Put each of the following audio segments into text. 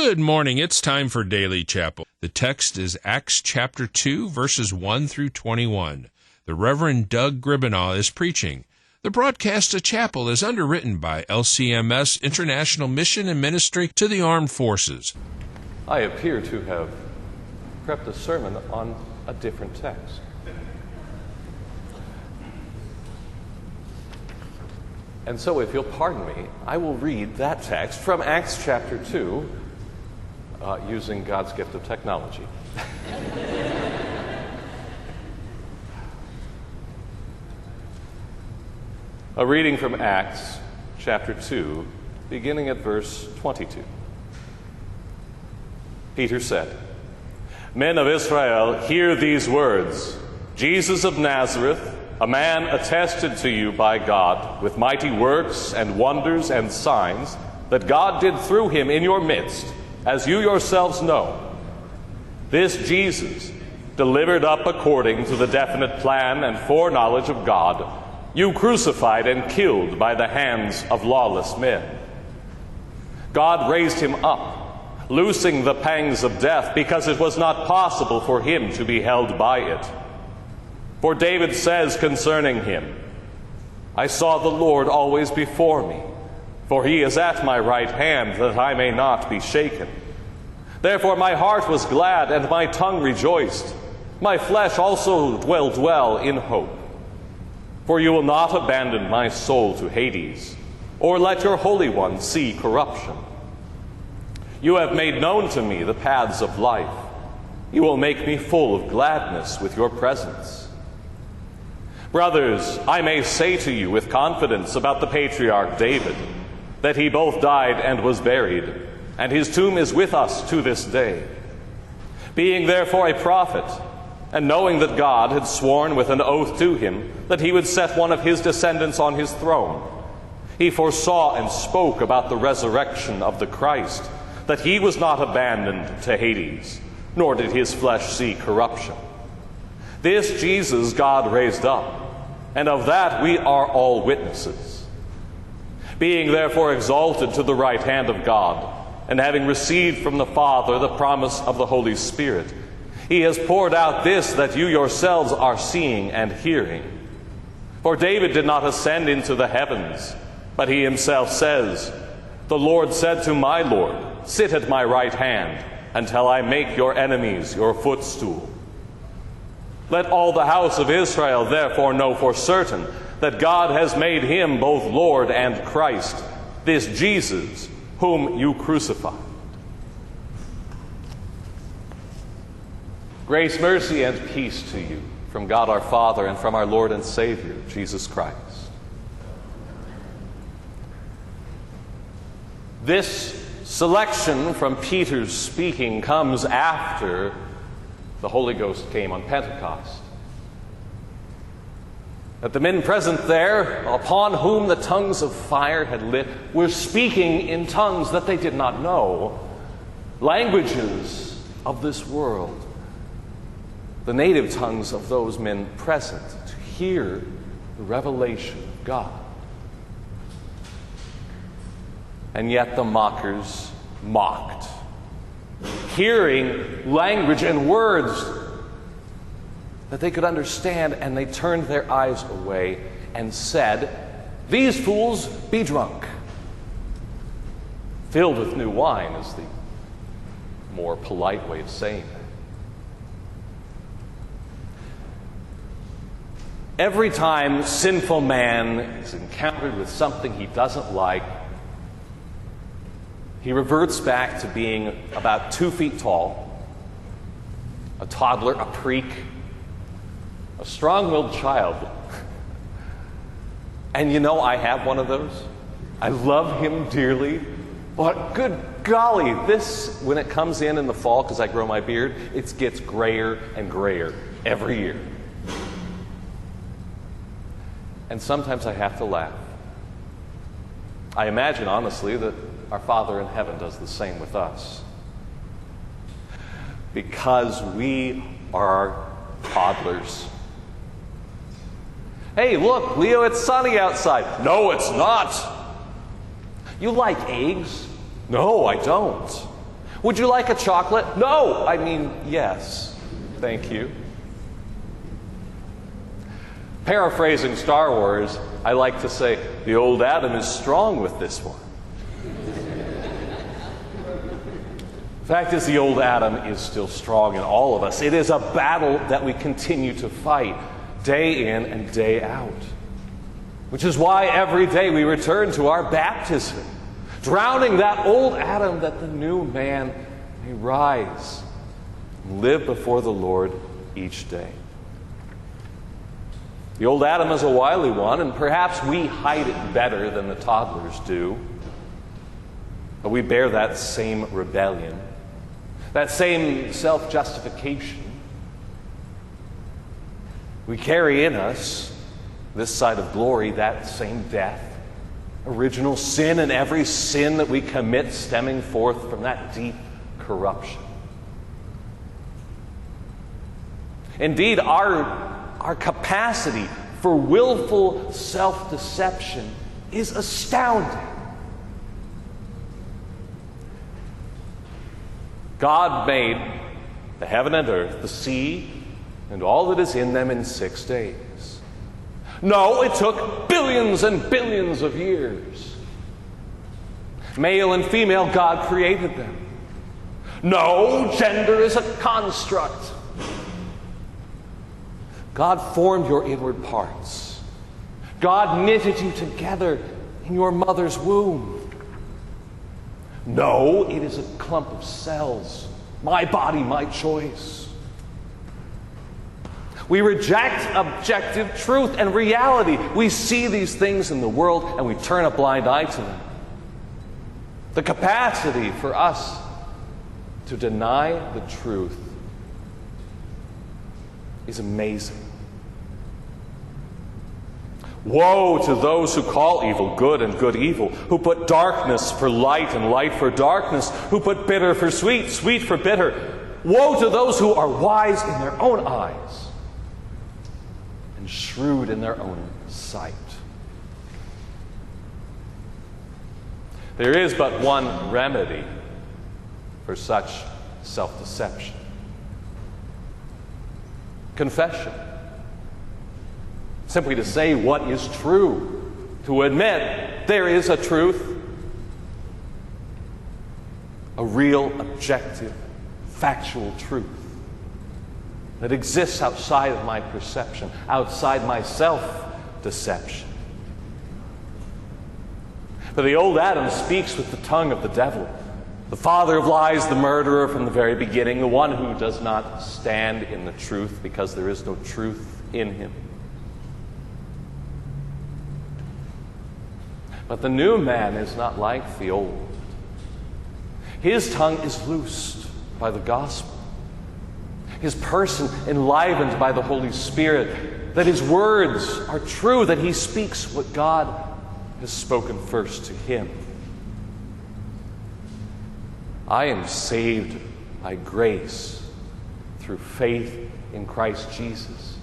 Good morning. It's time for Daily Chapel. The text is Acts chapter 2, verses 1 through 21. The Reverend Doug Griebenaw is preaching. The broadcast of chapel is underwritten by LCMS International Mission and Ministry to the Armed Forces. I appear to have prepped a sermon on a different text. And so, if you'll pardon me, I will read that text from Acts chapter 2 using God's gift of technology. A reading from Acts chapter 2, beginning at verse 22. Peter said, "Men of Israel, hear these words. Jesus of Nazareth, a man attested to you by God with mighty works and wonders and signs that God did through him in your midst, as you yourselves know. This Jesus, delivered up according to the definite plan and foreknowledge of God, you crucified and killed by the hands of lawless men. God raised him up, loosing the pangs of death, because it was not possible for him to be held by it. For David says concerning him, I saw the Lord always before me, for he is at my right hand, that I may not be shaken. Therefore my heart was glad, and my tongue rejoiced. My flesh also will dwell in hope. For you will not abandon my soul to Hades, or let your Holy One see corruption. You have made known to me the paths of life. You will make me full of gladness with your presence. Brothers, I may say to you with confidence about the patriarch David, that he both died and was buried, and his tomb is with us to this day. Being therefore a prophet, and knowing that God had sworn with an oath to him that he would set one of his descendants on his throne, he foresaw and spoke about the resurrection of the Christ, that he was not abandoned to Hades, nor did his flesh see corruption. This Jesus God raised up, and of that we are all witnesses. Being therefore exalted to the right hand of God, and having received from the Father the promise of the Holy Spirit, he has poured out this that you yourselves are seeing and hearing. For David did not ascend into the heavens, but he himself says, The Lord said to my Lord, Sit at my right hand, until I make your enemies your footstool. Let all the house of Israel therefore know for certain that God has made him both Lord and Christ, this Jesus whom you crucified." Grace, mercy, and peace to you from God our Father and from our Lord and Savior, Jesus Christ. This selection from Peter's speaking comes after the Holy Ghost came on Pentecost. That the men present there, upon whom the tongues of fire had lit, were speaking in tongues that they did not know, languages of this world, the native tongues of those men present, to hear the revelation of God. And yet the mockers mocked, hearing language and words that they could understand, and they turned their eyes away and said, "These fools be drunk." Filled with new wine is the more polite way of saying that. Every time sinful man is encountered with something he doesn't like, he reverts back to being about 2 feet tall, a toddler, a preak, a strong-willed child. And you know, I have one of those. I love him dearly, but good golly, this, when it comes in the fall, because I grow my beard, it gets grayer and grayer every year. And sometimes I have to laugh. I imagine, honestly, that our Father in heaven does the same with us. Because we are toddlers. Hey, look, Leo, it's sunny outside. No, it's not. You like eggs? No, I don't. Would you like a chocolate? No. I mean, yes. Thank you. Paraphrasing Star Wars, I like to say, the old Adam is strong with this one. The fact is, the old Adam is still strong in all of us. It is a battle that we continue to fight day in and day out. Which is why every day we return to our baptism, drowning that old Adam that the new man may rise and live before the Lord each day. The old Adam is a wily one, and perhaps we hide it better than the toddlers do. But we bear that same rebellion, that same self-justification. We carry in us, this side of glory, that same death, original sin, and every sin that we commit stemming forth from that deep corruption. Indeed, our capacity for willful self-deception is astounding. God made the heaven and earth, the sea, and all that is in them in 6 days. No, it took billions and billions of years. Male and female, God created them. No, gender is a construct. God formed your inward parts. God knitted you together in your mother's womb. No, it is a clump of cells. My body, my choice. We reject objective truth and reality. We see these things in the world and we turn a blind eye to them. The capacity for us to deny the truth is amazing. Woe to those who call evil good and good evil, who put darkness for light and light for darkness, who put bitter for sweet, sweet for bitter. Woe to those who are wise in their own eyes and shrewd in their own sight. There is but one remedy for such self-deception: confession. Simply to say what is true, to admit there is a truth, a real, objective, factual truth that exists outside of my perception, outside my self-deception. But the old Adam speaks with the tongue of the devil, the father of lies, the murderer from the very beginning, the one who does not stand in the truth because there is no truth in him. But the new man is not like the old. His tongue is loosed by the gospel. His person enlivened by the Holy Spirit, that his words are true, that he speaks what God has spoken first to him. I am saved by grace through faith in Christ Jesus.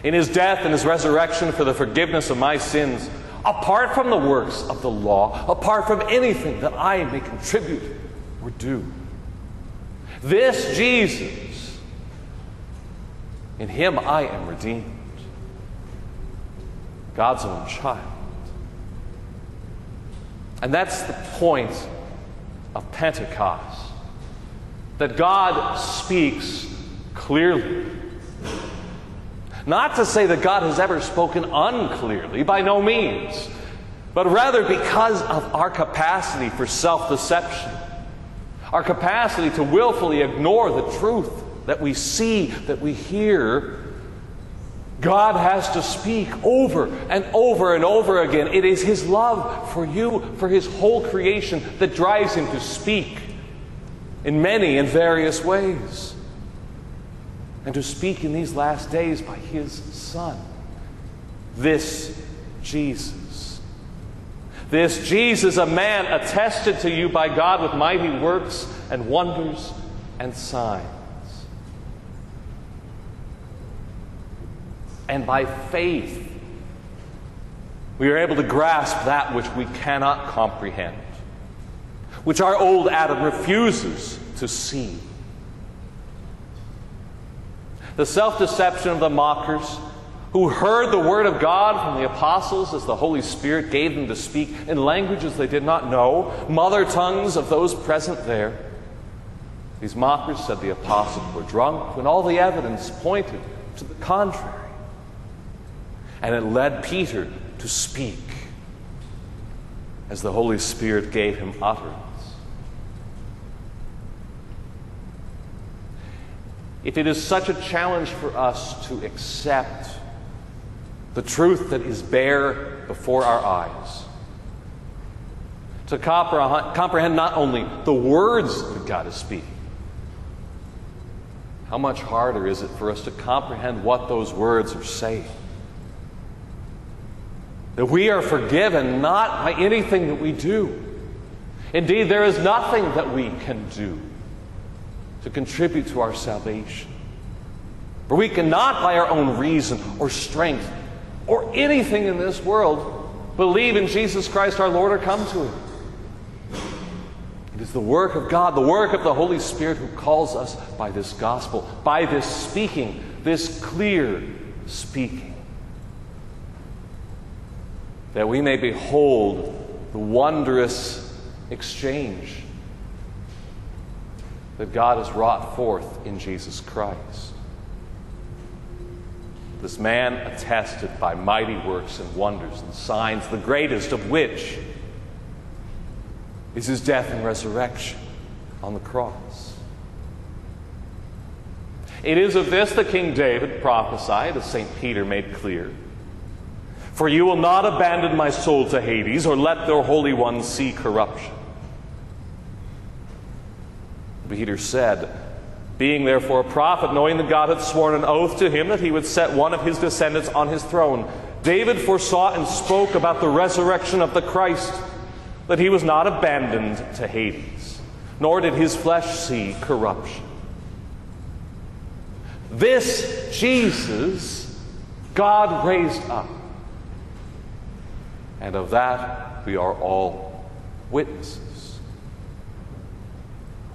In his death and his resurrection for the forgiveness of my sins, apart from the works of the law, apart from anything that I may contribute or do. This Jesus, in him I am redeemed, God's own child. And that's the point of Pentecost, that God speaks clearly. Not to say that God has ever spoken unclearly, by no means, but rather because of our capacity for self-deception, our capacity to willfully ignore the truth that we see, that we hear. God has to speak over and over and over again. It is his love for you, for his whole creation, that drives him to speak in many and various ways. And to speak in these last days by his Son, this Jesus. This Jesus, a man attested to you by God with mighty works and wonders and signs. And by faith, we are able to grasp that which we cannot comprehend. which our old Adam refuses to see. The self-deception of the mockers who heard the word of God from the apostles as the Holy Spirit gave them to speak in languages they did not know, mother tongues of those present there. These mockers said the apostles were drunk when all the evidence pointed to the contrary. And it led Peter to speak as the Holy Spirit gave him utterance. If it is such a challenge for us to accept the truth that is bare before our eyes, to comprehend not only the words that God is speaking, how much harder is it for us to comprehend what those words are saying? That we are forgiven not by anything that we do. Indeed, there is nothing that we can do to contribute to our salvation. For we cannot, by our own reason or strength or anything in this world, believe in Jesus Christ our Lord or come to Him. It is the work of God, the work of the Holy Spirit who calls us by this gospel, by this speaking, this clear speaking, that we may behold the wondrous exchange that God has wrought forth in Jesus Christ. This man attested by mighty works and wonders and signs, the greatest of which is his death and resurrection on the cross. It is of this that King David prophesied, as St. Peter made clear. For you will not abandon my soul to Hades, or let their Holy One see corruption. Peter said, being therefore a prophet, knowing that God had sworn an oath to him that he would set one of his descendants on his throne, David foresaw and spoke about the resurrection of the Christ, that he was not abandoned to Hades, nor did his flesh see corruption. This Jesus God raised up, and of that we are all witnesses.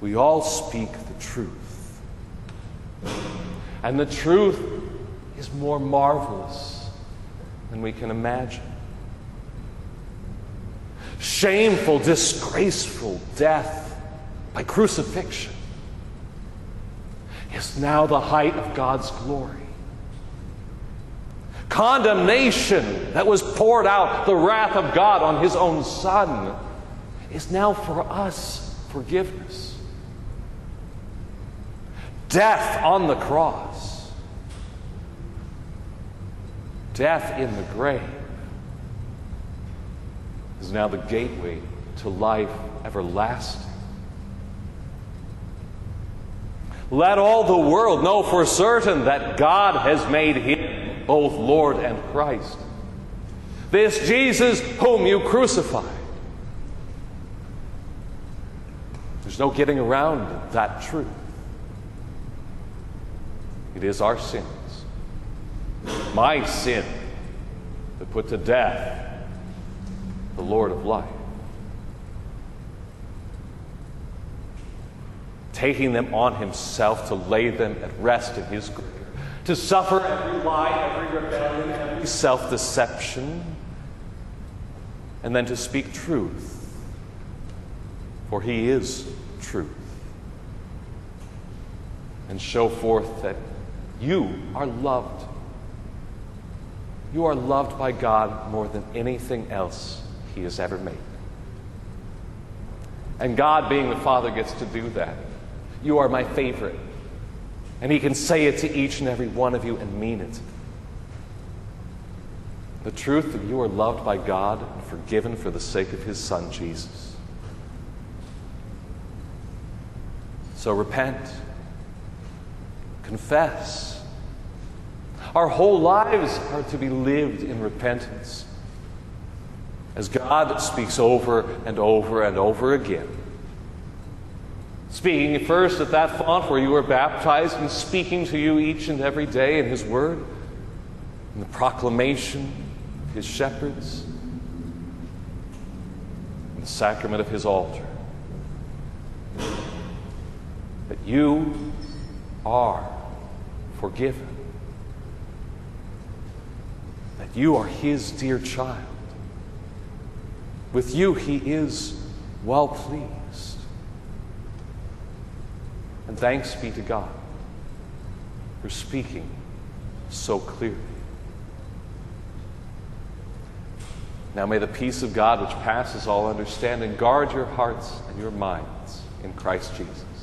We all speak the truth. And the truth is more marvelous than we can imagine. Shameful, disgraceful death by crucifixion is now the height of God's glory. Condemnation that was poured out, the wrath of God on His own Son, is now for us forgiveness. Death on the cross, death in the grave, is now the gateway to life everlasting. Let all the world know for certain that God has made Him both Lord and Christ. This Jesus whom you crucified. There's no getting around that truth. It is our sins, my sin, that put to death the Lord of life, taking them on Himself to lay them at rest in His grave, to suffer every lie, every rebellion, every self-deception, and then to speak truth, for He is truth, and show forth that you are loved. You are loved by God more than anything else He has ever made. And God, being the Father, gets to do that. You are my favorite. And He can say it to each and every one of you and mean it. The truth that you are loved by God and forgiven for the sake of His Son, Jesus. So repent. Confess. Our whole lives are to be lived in repentance, as God speaks over and over and over again. Speaking first at that font where you were baptized, and speaking to you each and every day in His Word, in the proclamation of His shepherds, in the sacrament of His altar. You are forgiven. That you are His dear child. With you He is well pleased. And thanks be to God for speaking so clearly. Now may the peace of God, which passes all understanding, guard your hearts and your minds in Christ Jesus.